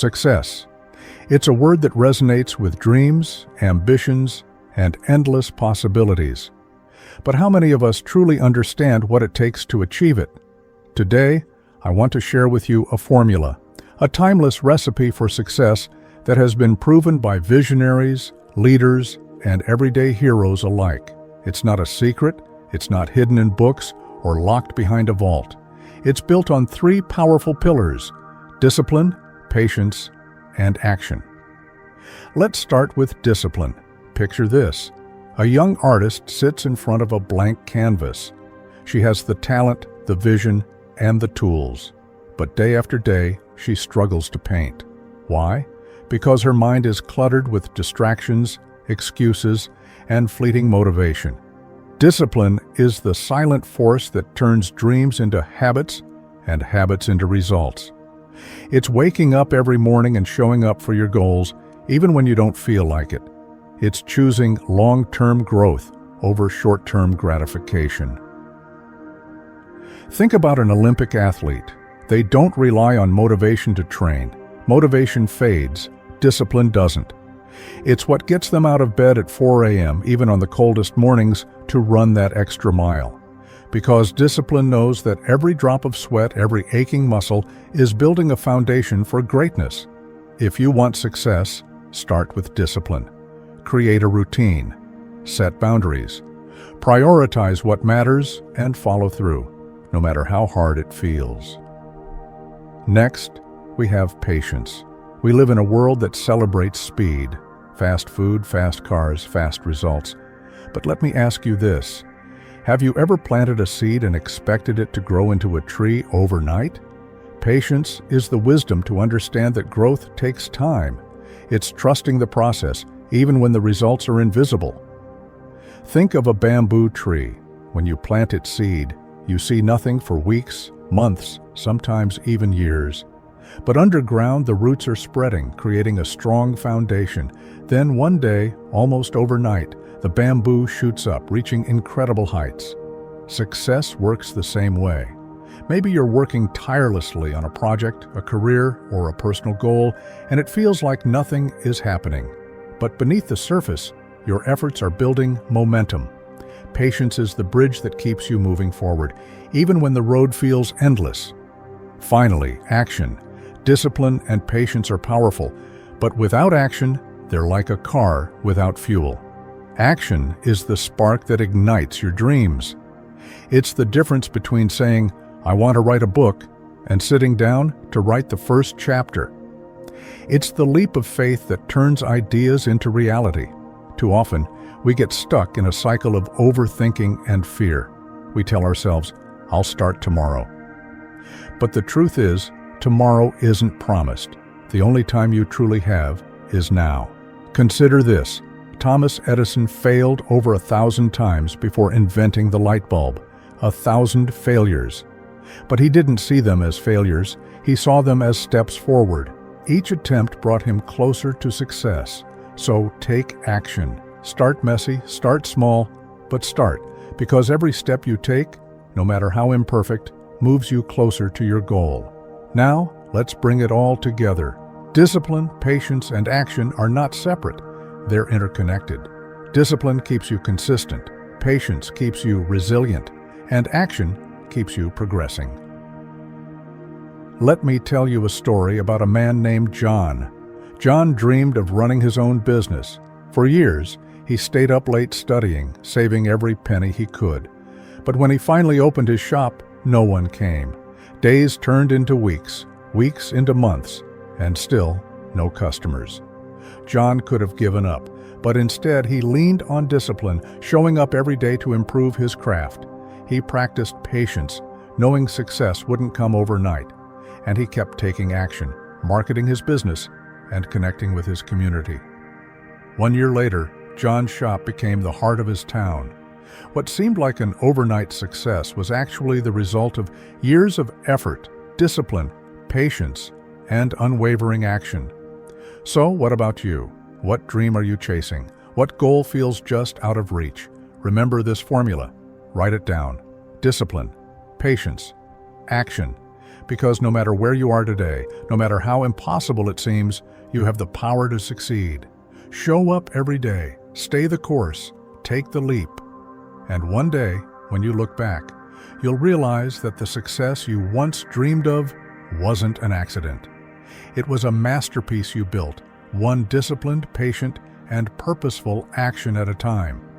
Success. It's a word that resonates with dreams, ambitions, and endless possibilities. But how many of us truly understand what it takes to achieve it? Today, I want to share with you a formula, a timeless recipe for success that has been proven by visionaries, leaders, and everyday heroes alike. It's not a secret, it's not hidden in books or locked behind a vault. It's built on three powerful pillars: discipline, patience, and action. Let's start with discipline. Picture this. A young artist sits in front of a blank canvas. She has the talent, the vision, and the tools. But day after day, she struggles to paint. Why? Because her mind is cluttered with distractions, excuses, and fleeting motivation. Discipline is the silent force that turns dreams into habits and habits into results. It's waking up every morning and showing up for your goals, even when you don't feel like it. It's choosing long-term growth over short-term gratification. Think about an Olympic athlete. They don't rely on motivation to train. Motivation fades, discipline doesn't. It's what gets them out of bed at 4 a.m., even on the coldest mornings, to run that extra mile. Because discipline knows that every drop of sweat, every aching muscle, is building a foundation for greatness. If you want success, start with discipline. Create a routine. Set boundaries. Prioritize what matters and follow through, no matter how hard it feels. Next, we have patience. We live in a world that celebrates speed. Fast food, fast cars, fast results. But let me ask you this. Have you ever planted a seed and expected it to grow into a tree overnight? Patience is the wisdom to understand that growth takes time. It's trusting the process, even when the results are invisible. Think of a bamboo tree. When you plant its seed, you see nothing for weeks, months, sometimes even years. But underground, the roots are spreading, creating a strong foundation. Then one day, almost overnight, the bamboo shoots up, reaching incredible heights. Success works the same way. Maybe you're working tirelessly on a project, a career, or a personal goal, and it feels like nothing is happening. But beneath the surface, your efforts are building momentum. Patience is the bridge that keeps you moving forward, even when the road feels endless. Finally, action. Discipline and patience are powerful, but without action, they're like a car without fuel. Action is the spark that ignites your dreams. It's the difference between saying, "I want to write a book," and sitting down to write the first chapter. It's the leap of faith that turns ideas into reality. Too often, we get stuck in a cycle of overthinking and fear. We tell ourselves, "I'll start tomorrow." But the truth is, tomorrow isn't promised. The only time you truly have is now. Consider this. Thomas Edison failed over 1,000 times before inventing the light bulb. 1,000 failures. But he didn't see them as failures. He saw them as steps forward. Each attempt brought him closer to success. So take action. Start messy, start small, but start. Because every step you take, no matter how imperfect, moves you closer to your goal. Now, let's bring it all together. Discipline, patience, and action are not separate. They're interconnected. Discipline keeps you consistent. Patience keeps you resilient. And action keeps you progressing. Let me tell you a story about a man named John. John dreamed of running his own business. For years, he stayed up late studying, saving every penny he could. But when he finally opened his shop, no one came. Days turned into weeks, weeks into months, and still no customers. John could have given up, but instead he leaned on discipline, showing up every day to improve his craft. He practiced patience, knowing success wouldn't come overnight, and he kept taking action, marketing his business, and connecting with his community. 1 year later, John's shop became the heart of his town. What seemed like an overnight success was actually the result of years of effort, discipline, patience, and unwavering action. So, what about you? What dream are you chasing? What goal feels just out of reach? Remember this formula. Write it down. Discipline, patience, action. Because no matter where you are today, no matter how impossible it seems, you have the power to succeed. Show up every day, stay the course, take the leap. And one day, when you look back, you'll realize that the success you once dreamed of wasn't an accident. It was a masterpiece you built, one disciplined, patient, and purposeful action at a time.